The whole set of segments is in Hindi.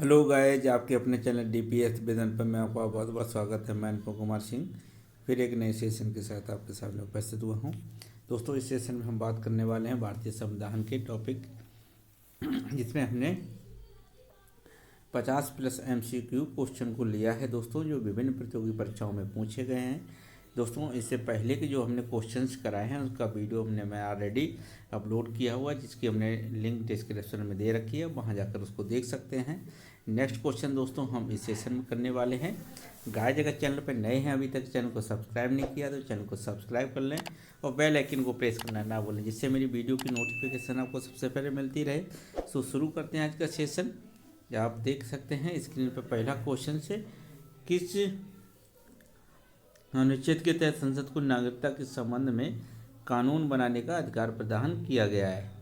हेलो गाइज, आपके अपने चैनल डीपीएस विजन पर मैं आपका बहुत बहुत स्वागत है। मैं अनुपम कुमार सिंह फिर एक नए सेशन के साथ आपके सामने उपस्थित हुआ हूँ। दोस्तों, इस सेशन में हम बात करने वाले हैं भारतीय संविधान के टॉपिक, जिसमें हमने 50+ MCQ क्वेश्चन को लिया है दोस्तों, जो विभिन्न प्रतियोगी परीक्षाओं में पूछे गए हैं। दोस्तों, इससे पहले के जो हमने क्वेश्चंस कराए हैं उसका वीडियो मैं ऑलरेडी अपलोड किया हुआ है, जिसकी हमने लिंक डिस्क्रिप्शन में दे रखी है, वहाँ जाकर उसको देख सकते हैं। नेक्स्ट क्वेश्चन दोस्तों हम इस सेशन में करने वाले हैं। गाइस, अगर चैनल पर नए हैं, अभी तक चैनल को सब्सक्राइब नहीं किया तो चैनल को सब्सक्राइब कर लें और बेल आइकन को प्रेस करना ना भूलें, जिससे मेरी वीडियो की नोटिफिकेशन आपको सबसे पहले मिलती रहे। सो शुरू करते हैं आज का सेशन। आप देख सकते हैं स्क्रीन पर पहला क्वेश्चन से, किस अनुच्छेद के तहत संसद को नागरिकता के संबंध में कानून बनाने का अधिकार प्रदान किया गया है?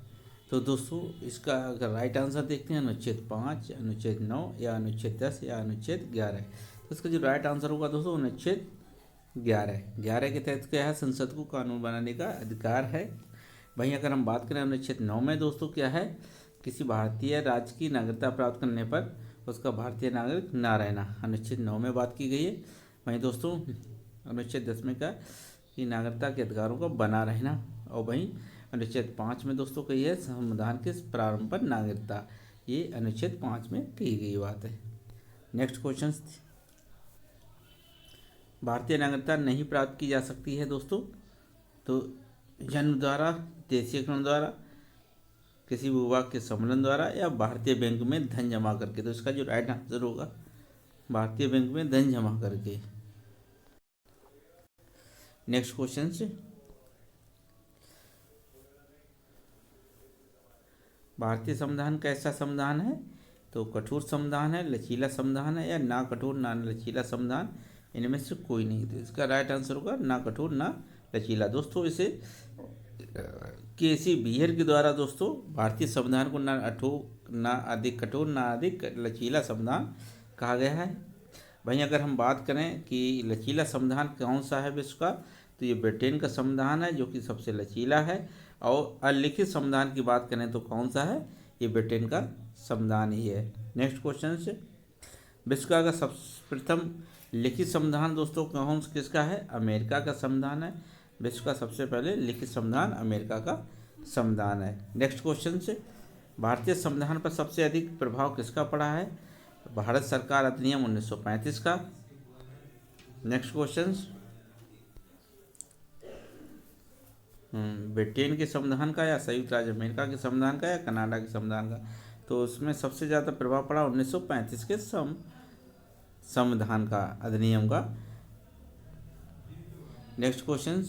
तो दोस्तों, इसका अगर राइट आंसर देखते हैं अनुच्छेद 5, अनुच्छेद 9 या अनुच्छेद 10 या अनुच्छेद 11। तो इसका जो राइट आंसर होगा दोस्तों अनुच्छेद 11 के तहत क्या है, संसद को कानून बनाने का अधिकार है। वहीं अगर हम बात करें अनुच्छेद 9 में दोस्तों क्या है, किसी भारतीय राज्य की नागरिकता प्राप्त करने पर उसका भारतीय नागरिक ना रहना, अनुच्छेद 9 में बात की गई है। वहीं दोस्तों अनुच्छेद 10 में का कि नागरिकता के अधिकारों का बना रहना, और वहीं अनुच्छेद 5 में दोस्तों कही है संविधान के प्रारंभ पर नागरिकता, ये अनुच्छेद 5 में कही गई बात है। नेक्स्ट क्वेश्चन, भारतीय नागरिकता नहीं प्राप्त की जा सकती है दोस्तों, तो जन्म द्वारा, देशीयकरण द्वारा, किसी विभाग के सम्मेलन द्वारा या भारतीय बैंक में धन जमा करके। तो इसका जो राइट आंसर होगा भारतीय बैंक में धन जमा करके। नेक्स्ट क्वेश्चन से, भारतीय संविधान कैसा संविधान है? तो कठोर संविधान है, लचीला संविधान है या ना कठोर ना लचीला संविधान, इनमें से कोई नहीं। तो इसका राइट आंसर होगा ना कठोर ना लचीला। दोस्तों, इसे केसी बियर के द्वारा दोस्तों भारतीय संविधान को ना अधिक कठोर ना अधिक लचीला संविधान कहा गया है। वहीं अगर हम बात करें कि लचीला संविधान कौन सा है विश्व का, तो ये ब्रिटेन का संविधान है जो कि सबसे लचीला है। और अलिखित संविधान की बात करें तो कौन सा है, ये ब्रिटेन का संविधान ही है। नेक्स्ट क्वेश्चन से, विश्व का सर्वप्रथम लिखित संविधान दोस्तों कौन किसका है? अमेरिका का संविधान है। विश्व का सबसे पहले लिखित संविधान अमेरिका का संविधान है। नेक्स्ट क्वेश्चन से, भारतीय संविधान पर सबसे अधिक प्रभाव किसका पड़ा है? भारत सरकार अधिनियम 1935 का। नेक्स्ट क्वेश्चन, ब्रिटेन के संविधान का या संयुक्त राज्य अमेरिका के संविधान का या कनाडा के संविधान का? तो उसमें सबसे ज़्यादा प्रभाव पड़ा 1935 के संविधान का, अधिनियम का। नेक्स्ट क्वेश्चन,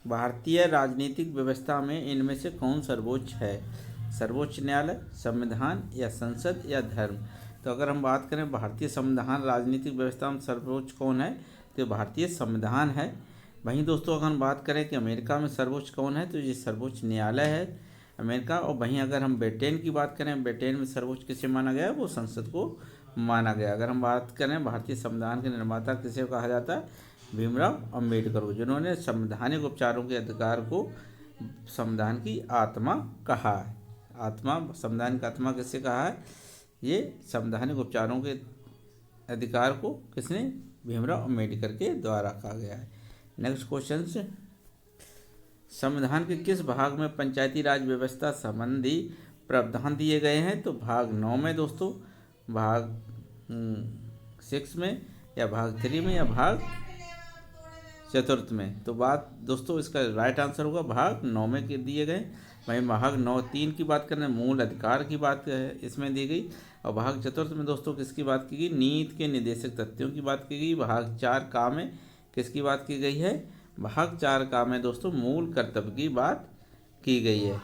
भारतीय राजनीतिक व्यवस्था में इनमें से कौन सर्वोच्च है? सर्वोच्च न्यायालय, संविधान या संसद या धर्म? तो अगर हम बात करें भारतीय संविधान राजनीतिक व्यवस्था में सर्वोच्च कौन है, तो भारतीय संविधान है। वहीं दोस्तों अगर हम बात करें कि अमेरिका में सर्वोच्च कौन है, तो ये सर्वोच्च न्यायालय है अमेरिका। और वहीं अगर हम ब्रिटेन की बात करें, ब्रिटेन में सर्वोच्च किसे माना गया है, वो संसद को माना गया। अगर हम बात करें भारतीय संविधान के निर्माता किसे कहा जाता है, भीमराव अम्बेडकर को, जिन्होंने संवैधानिक उपचारों के अधिकार को संविधान की आत्मा कहा है। आत्मा, संविधान की आत्मा किससे कहा है, ये संवैधानिक उपचारों के अधिकार को किसने, भीमराव अम्बेडकर के द्वारा कहा गया है। नेक्स्ट क्वेश्चन से, संविधान के किस भाग में पंचायती राज व्यवस्था संबंधी प्रावधान दिए गए हैं? तो भाग 9 में दोस्तों, भाग 6 में या भाग 3 में या भाग 4 में? तो बात दोस्तों इसका राइट आंसर होगा भाग 9 में के दिए गए। वहीं भाग 9(3) की बात करें, मूल अधिकार की बात इसमें दी गई। और भाग 4 में दोस्तों किसकी बात की गई, नीति के निर्देशक तथ्यों की बात की गई। भाग 4 का में किसकी बात की गई है, भाग 4 का में दोस्तों मूल कर्तव्य की बात की गई है।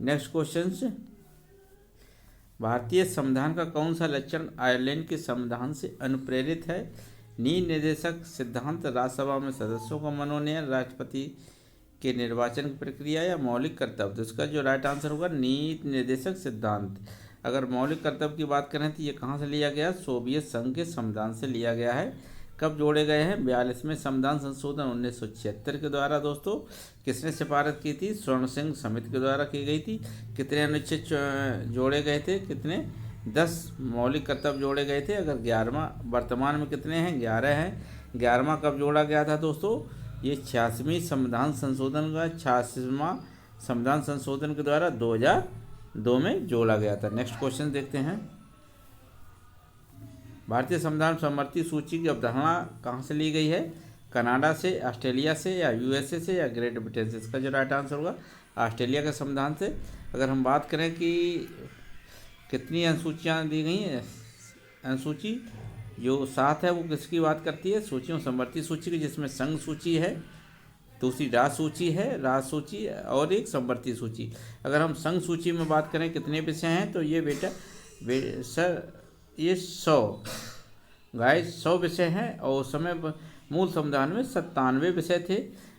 नेक्स्ट क्वेश्चन, भारतीय संविधान का कौन सा लक्षण आयरलैंड के संविधान से अनुप्रेरित है? नीति निर्देशक सिद्धांत, राज्यसभा में सदस्यों का मनोनयन, राष्ट्रपति के निर्वाचन की प्रक्रिया या मौलिक कर्तव्य? तो इसका जो राइट आंसर होगा नीति निर्देशक सिद्धांत। अगर मौलिक कर्तव्य की बात करें तो ये कहाँ से लिया गया, सोवियत संघ के संविधान से लिया गया है। कब जोड़े गए हैं? 42वें संविधान संशोधन 1976 के द्वारा दोस्तों। किसने सिफारिश की थी? स्वर्ण सिंह समिति के द्वारा की गई थी। कितने अनुच्छेद जोड़े गए थे? कितने? 10 मौलिक कर्तव्य जोड़े गए थे। अगर 11वां, वर्तमान में कितने हैं? 11 हैं। 11वां कब जोड़ा गया था दोस्तों? ये 86वीं संविधान संशोधन का 86वां संविधान संशोधन के द्वारा 2002 में जोड़ा गया था। नेक्स्ट क्वेश्चन देखते हैं। भारतीय संविधान समवर्ती सूची की अवधारणा कहाँ से ली गई है? कनाडा से, ऑस्ट्रेलिया से, या यूएसए से, या ग्रेट ब्रिटेन से? इसका जो राइट आंसर होगा ऑस्ट्रेलिया के संविधान से। अगर हम बात करें कि कितनी अनुसूचियाँ दी गई हैं, अनुसूची जो 7 है वो किसकी बात करती है? सूचियों समवर्ती सूची की, जिसमें संघ सूची है, दूसरी राज सूची है, राज सूची, और एक समवर्ती सूची। अगर हम संघ सूची में बात करें कितने विषय हैं, तो ये बेटा सर ये 100 विषय हैं, और उस समय मूल संविधान में 97 विषय थे।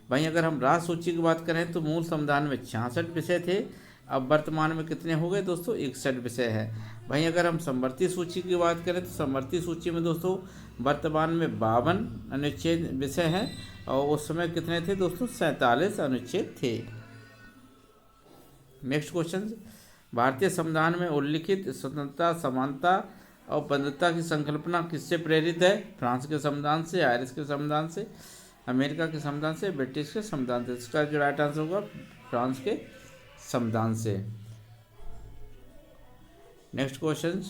वहीं अगर हम राज सूची की बात करें तो मूल संविधान में 66 विषय थे। अब वर्तमान में कितने हो गए दोस्तों? 61 विषय हैं। वहीं अगर हम समवर्ती सूची की बात करें तो समवर्ती सूची में दोस्तों वर्तमान में 52 अनुच्छेद विषय हैं, और उस समय कितने थे दोस्तों? 47 अनुच्छेद थे। नेक्स्ट क्वेश्चन, भारतीय संविधान में उल्लिखित स्वतंत्रता, समानता और बंधुता की संकल्पना किससे प्रेरित है? फ्रांस के संविधान से, आयरिश के संविधान से, अमेरिका के संविधान से, ब्रिटिश के संविधान से? इसका जो राइट आंसर होगा फ्रांस के संविधान से। नेक्स्ट क्वेश्चन,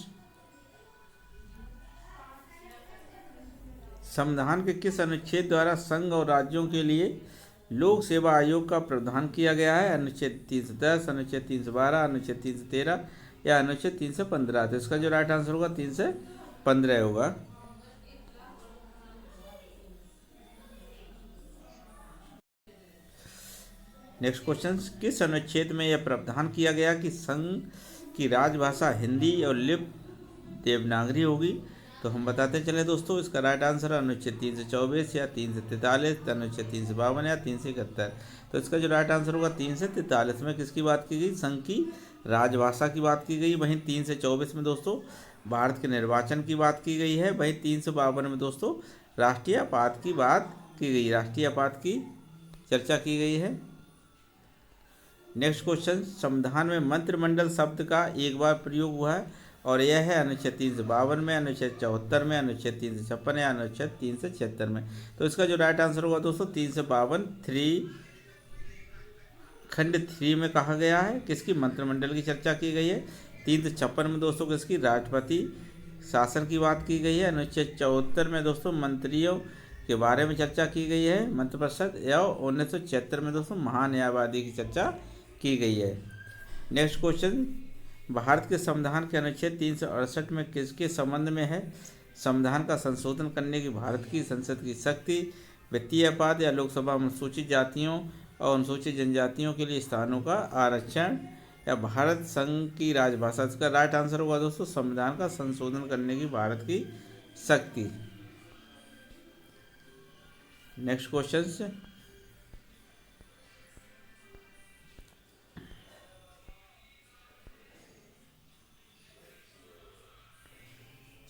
संविधान के किस अनुच्छेद द्वारा संघ और राज्यों के लिए लोक सेवा आयोग का प्रावधान किया गया है? अनुच्छेद 310, अनुच्छेद 312, अनुच्छेद 313, या अनुच्छेद 315? तो इसका जो राइट आंसर होगा 315 होगा। नेक्स्ट क्वेश्चन, किस अनुच्छेद में यह प्रावधान किया गया कि संघ की राजभाषा हिंदी और लिपि देवनागरी होगी? तो हम बताते चले दोस्तों, इसका राइट आंसर है अनुच्छेद 324, या 343, अनुच्छेद 352, या 371। तो इसका जो राइट आंसर होगा 343 में किसकी बात की गई? संघ की राजभाषा की बात की गई। वहीं 324 में दोस्तों भारत के निर्वाचन की बात की गई है। वहीं 352 में दोस्तों राष्ट्रीय आपात की बात की गई, राष्ट्रीय आपात की चर्चा की गई है। नेक्स्ट क्वेश्चन, संविधान में मंत्रिमंडल शब्द का एक बार प्रयोग हुआ है, और यह है अनुच्छेद 352 में, अनुच्छेद 74 में, अनुच्छेद 356, या अनुच्छेद 376 में? तो इसका जो राइट आंसर होगा दोस्तों 352 खंड 3 में कहा गया है। किसकी? मंत्रिमंडल की चर्चा की गई है। 356 में दोस्तों किसकी? राष्ट्रपति शासन की बात की गई है। अनुच्छेद 74 में दोस्तों मंत्रियों के बारे में चर्चा की गई है, मंत्रिपरिषद। या 1976 में दोस्तों महान्यायवादी की चर्चा की गई है। नेक्स्ट क्वेश्चन, भारत के संविधान के अनुच्छेद 368 में किसके संबंध में है? संविधान का संशोधन करने की भारत की संसद की शक्ति, वित्तीय अपराध, या लोकसभा में अनुसूचित जातियों और अनुसूचित जनजातियों के लिए स्थानों का आरक्षण, या भारत संघ की राजभाषा? इसका राइट आंसर होगा दोस्तों संविधान का संशोधन करने की भारत की शक्ति। नेक्स्ट क्वेश्चन,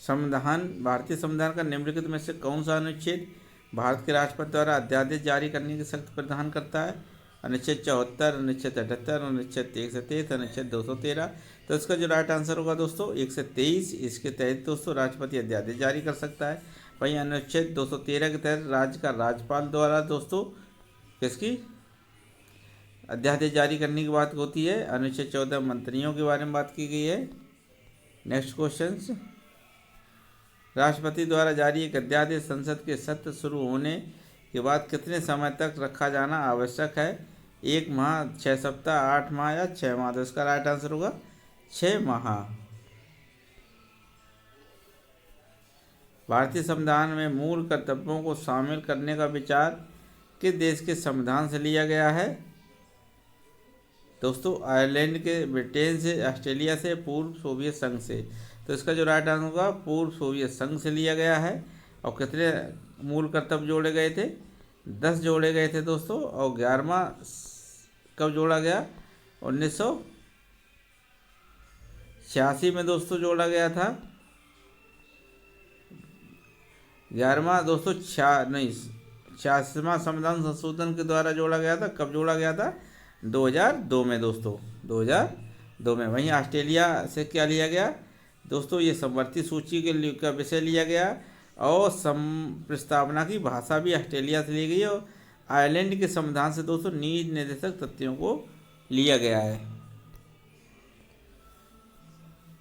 भारतीय संविधान का निम्नलिखित में से कौन सा अनुच्छेद भारत के राष्ट्रपति द्वारा अध्यादेश जारी करने की शक्ति प्रदान करता है? अनुच्छेद 74, अनुच्छेद 78, अनुच्छेद 123, अनुच्छेद 213? तो इसका जो राइट आंसर होगा दोस्तों 123। इसके तहत दोस्तों राष्ट्रपति अध्यादेश जारी कर सकता है। वहीं अनुच्छेद 213 के तहत राज्य का राज्यपाल द्वारा दोस्तों किसकी अध्यादेश जारी करने की बात होती है? अनुच्छेद 14 मंत्रियों के बारे में बात की गई है। नेक्स्ट क्वेश्चन, राष्ट्रपति द्वारा जारी एक अध्यादेश संसद के सत्र शुरू होने के बाद कितने समय तक रखा जाना आवश्यक है? 1 माह, 6 सप्ताह, 8 माह, या 6 माह? तो इसका राइट आंसर होगा 6 माह। भारतीय संविधान में मूल कर्तव्यों को शामिल करने का विचार किस देश के संविधान से लिया गया है? दोस्तों आयरलैंड के, ब्रिटेन से, ऑस्ट्रेलिया से, पूर्व सोवियत संघ से? तो इसका जो राइट आंसर होगा पूर्व सोवियत संघ से लिया गया है। और कितने मूल कर्तव्य जोड़े गए थे? 10 जोड़े गए थे दोस्तों। और 11वां कब जोड़ा गया? 1986 में दोस्तों जोड़ा गया था। 11वां दोस्तों 86वां संविधान संशोधन के द्वारा जोड़ा गया था। कब जोड़ा गया था? 2002 में दोस्तों, 2002 में। वहीं ऑस्ट्रेलिया से क्या लिया गया दोस्तों? ये समवर्ती सूची का विषय लिया गया और प्रस्तावना की भाषा भी ऑस्ट्रेलिया से ली गई है। और आयरलैंड के संविधान से दोस्तों नीति निर्देशक तथ्यों को लिया गया है।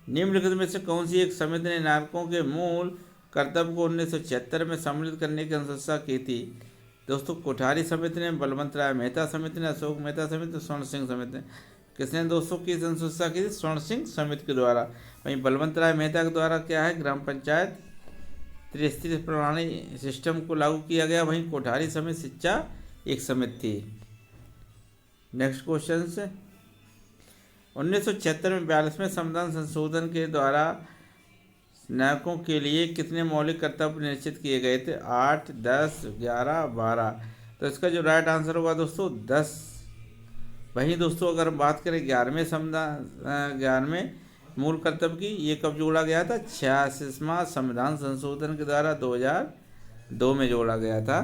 निम्नलिखित में से कौन सी एक समिति ने नागरिकों के मूल कर्तव्य को 1976 में सम्मिलित करने की अनुशंसा की थी? दोस्तों कोठारी समिति ने, बलवंत राय मेहता समिति ने, अशोक मेहता समिति, स्वर्ण सिंह समिति ने। किसने दोस्तों की अनुशंसा की थी? स्वर्ण सिंह समिति के द्वारा। वहीं बलवंत राय मेहता के द्वारा क्या है? ग्राम पंचायत त्रिस्तरीय प्रणाली सिस्टम को लागू किया गया। वहीं कोठारी समिति शिक्षा एक समिति थी। नेक्स्ट क्वेश्चन से 1976 में 42वें संविधान संशोधन के द्वारा नागरिकों के लिए कितने मौलिक कर्तव्य निश्चित किए गए थे? 8, 10, 11, 12। तो इसका जो राइट आंसर होगा दोस्तों 10। वहीं दोस्तों अगर हम बात करें 11वें मूल कर्तव्य की, ये कब जोड़ा गया था? 86वां संविधान संशोधन के द्वारा 2002 में जोड़ा गया था।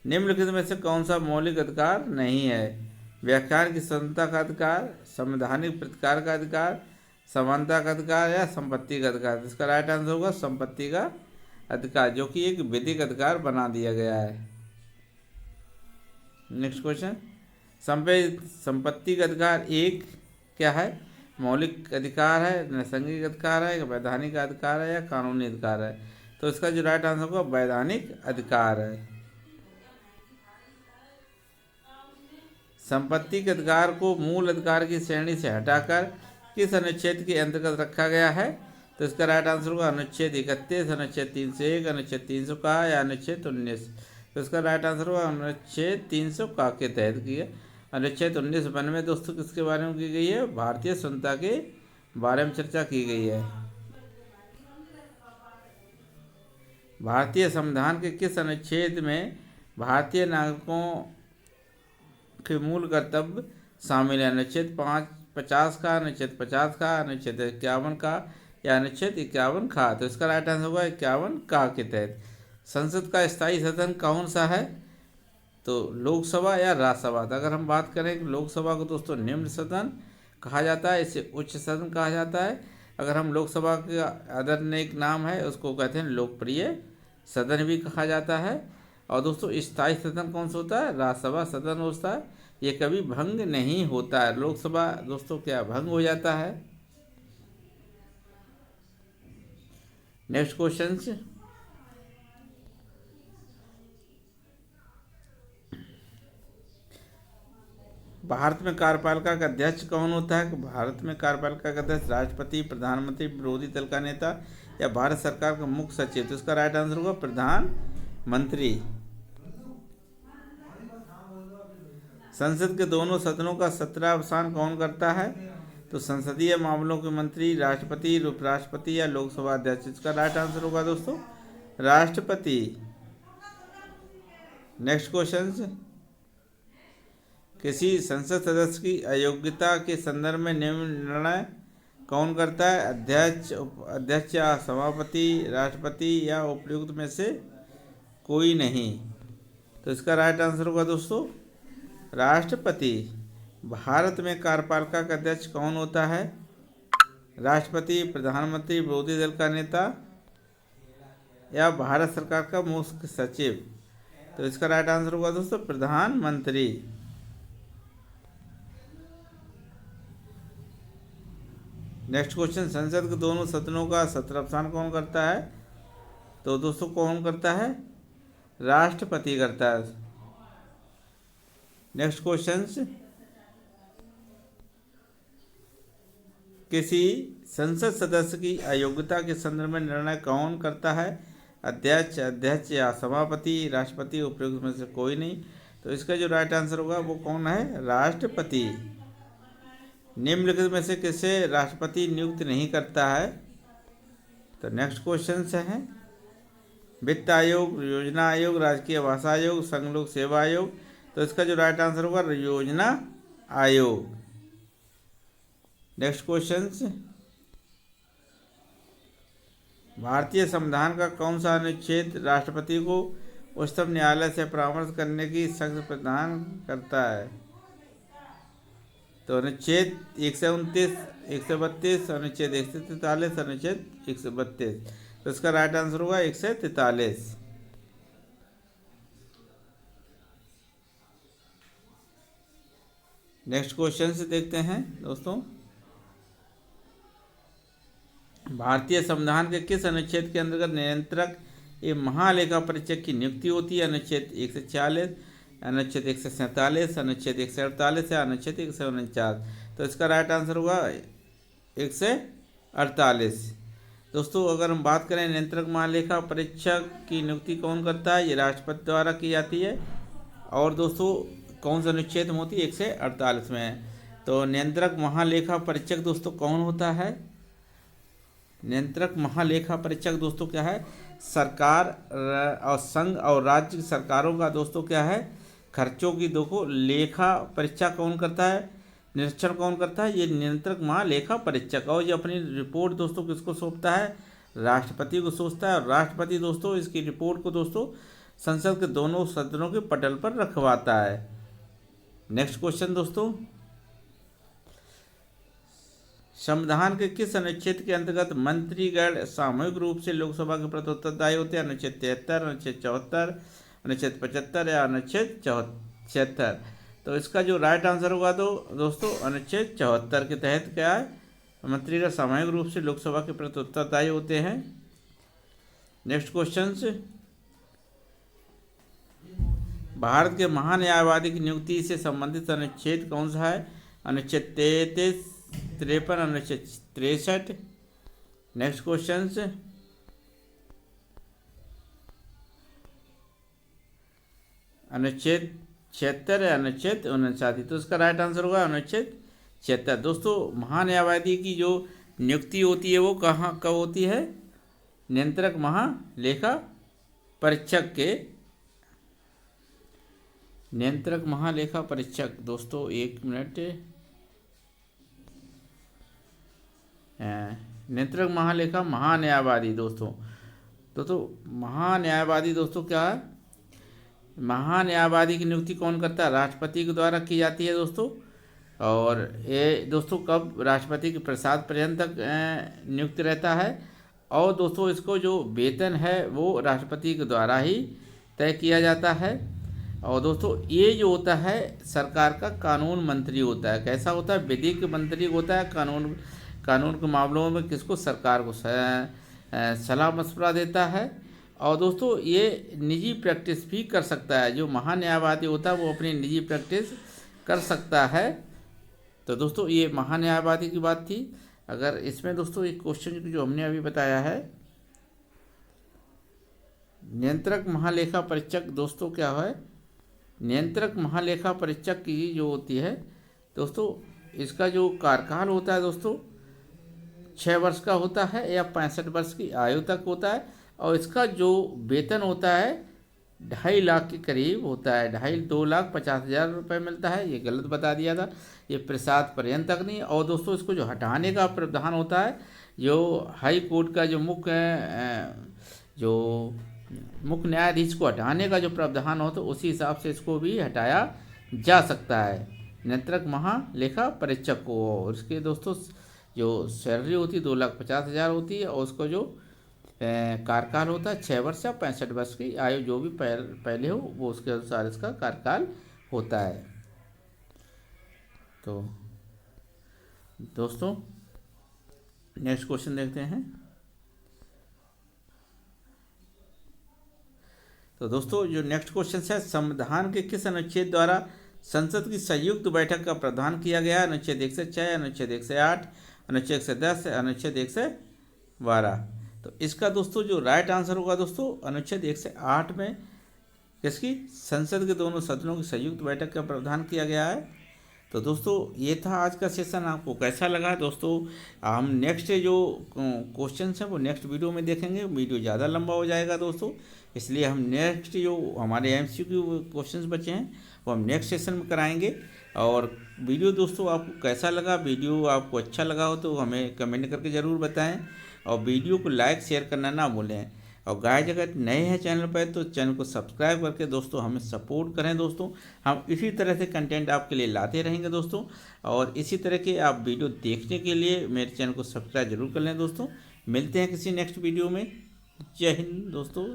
निम्नलिखित में से कौन सा मौलिक अधिकार नहीं है? व्याख्यान की स्वतंत्रता का अधिकार, संवैधानिक प्रतिकार का अधिकार, समानता का अधिकार या संपत्ति का अधिकार? इसका राइट आंसर होगा संपत्ति का अधिकार, जो कि एक विधिक अधिकार बना दिया गया है। नेक्स्ट क्वेश्चन, संपत्ति का अधिकार एक क्या है? मौलिक अधिकार है, नैसर्गिक अधिकार है, वैधानिक अधिकार है या कानूनी अधिकार है? तो इसका जो राइट आंसर होगा वैधानिक अधिकार है। संपत्ति के अधिकार को मूल अधिकार की श्रेणी से हटाकर किस अनुच्छेद के अंतर्गत रखा गया है? तो इसका राइट आंसर होगा अनुच्छेद 31, अनुच्छेद 301, अनुच्छेद 300 का या अनुच्छेद 19। तो इसका राइट आंसर होगा अनुच्छेद 300 का के तहत किया। अनुच्छेद 19 में दोस्तों किसके बारे में की गई है? भारतीय संविधान के बारे में चर्चा की गई है। भारतीय संविधान के किस अनुच्छेद में भारतीय नागरिकों के मूल कर्तव्य शामिल है? अनुच्छेद 50 का, अनुच्छेद 50 का, अनुच्छेद 51 का या अनुच्छेद 51 का? तो इसका राइट आंसर होगा 51 का के तहत। संसद का स्थायी सदन कौन सा है? तो लोकसभा या राज्यसभा? तो अगर हम बात करें कि लोकसभा को दोस्तों निम्न सदन कहा जाता है, इसे उच्च सदन कहा जाता है। अगर हम लोकसभा का अदर ने एक नाम है, उसको कहते हैं लोकप्रिय सदन भी कहा जाता है। और दोस्तों स्थायी सदन कौन सा होता है? राज्यसभा सदन होता है। ये कभी भंग नहीं होता है। लोकसभा दोस्तों क्या भंग हो जाता है? नेक्स्ट क्वेश्चन, भारत में कार्यपालिका का अध्यक्ष कौन होता है? भारत में कार्यपालिका का अध्यक्ष राष्ट्रपति, प्रधानमंत्री, विरोधी दल का नेता या भारत सरकार का मुख्य सचिव? तो इसका राइट आंसर होगा प्रधानमंत्री। संसद के दोनों सदनों का सत्रावसान कौन करता है? तो संसदीय मामलों के मंत्री, राष्ट्रपति, उपराष्ट्रपति या लोकसभा अध्यक्ष? इसका राइट आंसर होगा दोस्तों राष्ट्रपति। नेक्स्ट क्वेश्चन, किसी संसद सदस्य की अयोग्यता के संदर्भ में निर्णय कौन करता है? अध्यक्ष या सभापति, राष्ट्रपति या उपयुक्त में से कोई नहीं? तो इसका राइट आंसर होगा दोस्तों राष्ट्रपति। भारत में कार्यपालिका का अध्यक्ष कौन होता है? राष्ट्रपति, प्रधानमंत्री, विरोधी दल का नेता या भारत सरकार का मुख्य सचिव? तो इसका राइट आंसर होगा दोस्तों प्रधानमंत्री। नेक्स्ट क्वेश्चन, संसद के दोनों सदनों का सत्रावसान कौन करता है? तो दोस्तों कौन करता है? राष्ट्रपति करता है। नेक्स्ट क्वेश्चन, किसी संसद सदस्य की अयोग्यता के संदर्भ में निर्णय कौन करता है? अध्यक्ष या सभापति, राष्ट्रपति, उपयुक्त में से कोई नहीं? तो इसका जो राइट आंसर होगा वो कौन है? राष्ट्रपति। निम्नलिखित में से किसे राष्ट्रपति नियुक्त नहीं करता है? तो नेक्स्ट क्वेश्चन से है वित्त आयोग, योजना आयोग, राजकीय भाषा आयोग, संघ लोक सेवा आयोग? तो इसका जो राइट आंसर होगा योजना आयोग। नेक्स्ट क्वेश्चन, भारतीय संविधान का कौन सा अनुच्छेद राष्ट्रपति को उच्चतम न्यायालय से परामर्श करने की शक्ति प्रदान करता है? तो अनुच्छेद 129, 132, अनुच्छेद 143, अनुच्छेद 132। तो इसका राइट आंसर होगा 143। नेक्स्ट क्वेश्चन से देखते हैं दोस्तों, भारतीय संविधान के किस अनुच्छेद के अंतर्गत नियंत्रक एवं महालेखा परीक्षक की नियुक्ति होती है? अनुच्छेद 146, अनुच्छेद 147, अनुच्छेद 148 या अनुच्छेद 149। तो इसका राइट आंसर होगा 148। दोस्तों अगर हम बात करें नियंत्रक महालेखा परीक्षक की नियुक्ति कौन करता है? ये राष्ट्रपति द्वारा की जाती है। और दोस्तों कौन सा अनुच्छेद में होती है? 148 में। तो नियंत्रक महालेखा परीक्षक दोस्तों कौन होता है? नियंत्रक महालेखा परीक्षक दोस्तों क्या है? सरकार और संघ और राज्य सरकारों का दोस्तों क्या है? खर्चों की देखो लेखा परीक्षा कौन करता है? निरीक्षण कौन करता है? ये नियंत्रक महालेखा परीक्षक। और ये अपनी रिपोर्ट दोस्तों किसको सौंपता है? राष्ट्रपति को सौंपता है। और राष्ट्रपति दोस्तों इसकी रिपोर्ट को दोस्तों संसद के दोनों सदनों के पटल पर रखवाता है। नेक्स्ट क्वेश्चन दोस्तों, संविधान के किस अनुच्छेद के अंतर्गत मंत्रीगण सामूहिक रूप से लोकसभा के प्रति उत्तरदायी होते हैं? अनुच्छेद 73, अनुच्छेद 74, अनुच्छेद 75 या अनुच्छेद 76। तो इसका जो राइट आंसर होगा तो दोस्तों अनुच्छेद 74 के तहत क्या है? मंत्रीगण सामूहिक रूप से लोकसभा के प्रति उत्तरदायी होते हैं। नेक्स्ट क्वेश्चन, भारत के महान्यायवादी की नियुक्ति से संबंधित अनुच्छेद कौन सा है? अनुच्छेद 33, 53, अनुच्छेद 63। नेक्स्ट क्वेश्चन, अनुच्छेद 76 या अनुच्छेद 59। तो इसका राइट आंसर होगा अनुच्छेद 76। दोस्तों महान्यायवादी की जो नियुक्ति होती है वो कहाँ कब होती है? नियंत्रक महालेखा परीक्षक के, नियंत्रक महालेखा परीक्षक दोस्तों एक मिनट, नियंत्रक महालेखा महान्यायवादी दोस्तों महान्यायवादी दोस्तों क्या है? महान्यायवादी की नियुक्ति कौन करता है? राष्ट्रपति के द्वारा की जाती है दोस्तों। और ये दोस्तों कब? राष्ट्रपति के प्रसाद पर्यंत तक नियुक्त रहता है। और दोस्तों इसको जो वेतन है वो राष्ट्रपति के द्वारा ही तय किया जाता है। और दोस्तों ये जो होता है सरकार का कानून मंत्री होता है। कैसा होता है? विधिक मंत्री होता है। कानून के मामलों में किसको? सरकार को सलाह मशवरा देता है। और दोस्तों ये निजी प्रैक्टिस भी कर सकता है। जो महान्यायवादी होता है वो अपनी निजी प्रैक्टिस कर सकता है। तो दोस्तों ये महान्यायवादी की बात थी। अगर इसमें दोस्तों एक क्वेश्चन जो हमने अभी बताया है, नियंत्रक महालेखा परीक्षक दोस्तों क्या है? नियंत्रक महालेखा परीक्षक की जो होती है दोस्तों इसका जो कार्यकाल होता है दोस्तों 6 वर्ष का होता है या 65 वर्ष की आयु तक होता है। और इसका जो वेतन होता है 2.5 लाख के करीब होता है। 2,50,000 रुपये मिलता है। ये गलत बता दिया था, ये प्रसाद पर्यंत तक नहीं। और दोस्तों इसको जो हटाने का प्रावधान होता है, जो हाई कोर्ट का जो मुख्य न्यायाधीश को हटाने का जो प्रावधान हो तो उसी हिसाब से इसको भी हटाया जा सकता है नियंत्रक महालेखा परीक्षक को। और इसके दोस्तों जो सैलरी होती है 2,50,000 होती है। और उसको जो कार्यकाल होता है 6 वर्ष या 65 वर्ष की आयु जो भी पहले हो वो उसके अनुसार इसका कार्यकाल होता है। तो दोस्तों नेक्स्ट क्वेश्चन देखते हैं। तो दोस्तों जो नेक्स्ट क्वेश्चन है, संविधान के किस अनुच्छेद द्वारा संसद की संयुक्त बैठक का प्रावधान किया गया? अनुच्छेद 106, अनुच्छेद 108, अनुच्छेद 110, अनुच्छेद 112। तो इसका दोस्तों जो राइट आंसर होगा दोस्तों अनुच्छेद 108 में किसकी? संसद के दोनों सदनों की संयुक्त बैठक का प्रावधान किया गया है। तो दोस्तों ये था आज का सेशन। आपको कैसा लगा दोस्तों? हम नेक्स्ट जो क्वेश्चन हैं वो नेक्स्ट वीडियो में देखेंगे। वीडियो ज़्यादा लंबा हो जाएगा दोस्तों, इसलिए हम नेक्स्ट जो हमारे एमसीक्यू क्वेश्चंस बचे हैं वो हम नेक्स्ट सेशन में कराएंगे। और वीडियो दोस्तों आपको कैसा लगा? वीडियो आपको अच्छा लगा हो तो हमें कमेंट करके ज़रूर बताएं। और वीडियो को लाइक शेयर करना ना भूलें। और गाइस अगर नए हैं चैनल पर तो चैनल को सब्सक्राइब करके दोस्तों हमें सपोर्ट करें दोस्तों। हम इसी तरह से कंटेंट आपके लिए लाते रहेंगे दोस्तों। और इसी तरह के आप वीडियो देखने के लिए मेरे चैनल को सब्सक्राइब जरूर कर लें दोस्तों। मिलते हैं किसी नेक्स्ट वीडियो में। जय हिंद दोस्तों।